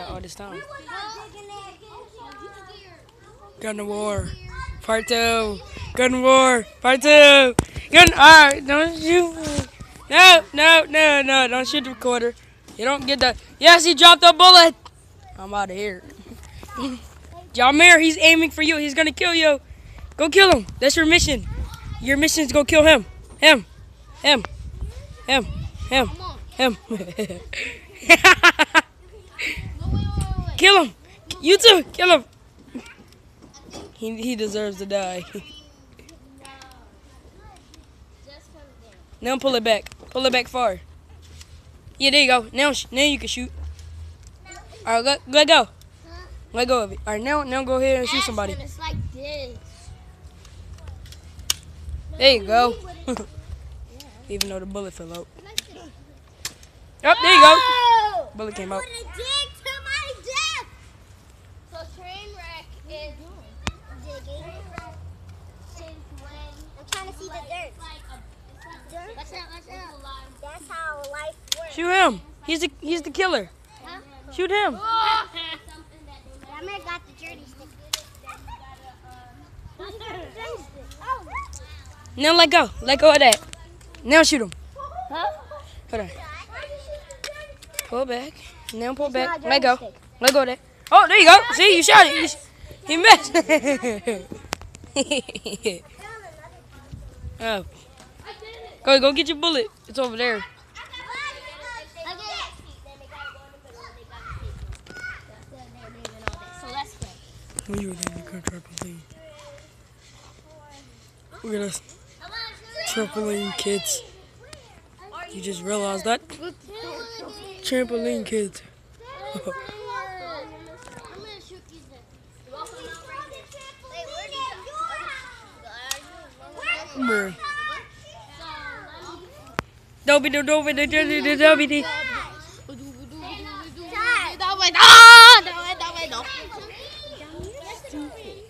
All this time. Gun war, part 2. Gun war, part 2. Alright, don't shoot me. No, don't shoot the recorder. You don't get the. Yes, he dropped a bullet. I'm out of here. Jameer, he's aiming for you. He's gonna kill you. Go kill him. That's your mission. Your mission is to go kill him. Him. Kill him. You too. Kill him. He deserves to die. Now pull it back. Pull it back far. Yeah, there you go. Now you can shoot. All right, let go. Let go of it. All right, now go ahead and shoot somebody. It's like this. There you go. Even though the bullet fell out. Oh, there you go. Bullet came out. So train wreck is digging. I'm trying to see the dirt. Watch out. That's how life works. Shoot him. He's the killer. Huh? Shoot him. That man got the dirty stick. Now let go. Let go of that. Now shoot him. Huh? Hold on. Pull back. Now pull back. Let go. Let go of that. Oh, there you go. See, you shot it. He missed. Oh. Go get your bullet. It's over there. We were in the trampoline. Look at us. Trampoline kids. You just realized that? Trampoline kids. Bruh. Dobby.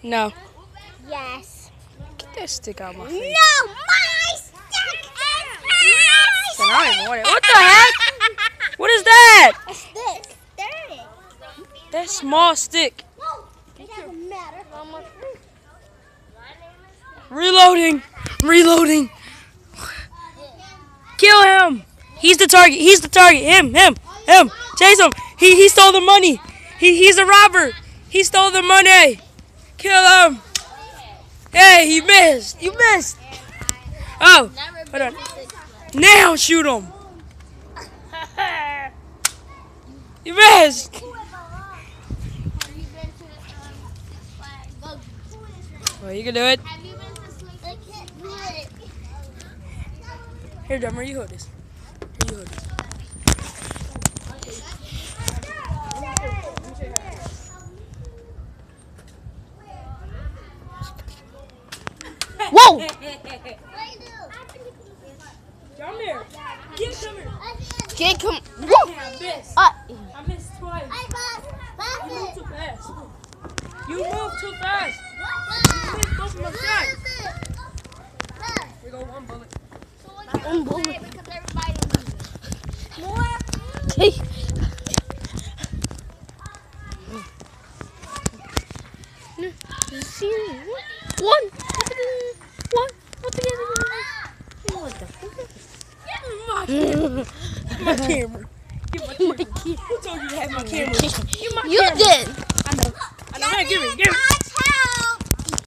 No. Yes. Get that stick out of my face. No, my stick is And I don't even want it. What the heck? What is that? a stick. That small stick. It doesn't matter. Reloading. Kill him. He's the target. Him. Chase him. He stole the money. He's a robber. He stole the money. Kill him. Hey, he missed. You missed. Oh, hold on. Now shoot him. You missed. Well, you can do it. Here, Drummer, you hold this. Whoa! Drummer, Kid, come. I missed. I missed twice. You moved too fast. You missed both of my shots. We go one bullet. One bullet. More. One. What the fuck? My camera. Give my camera. Who told you to have my camera? You did.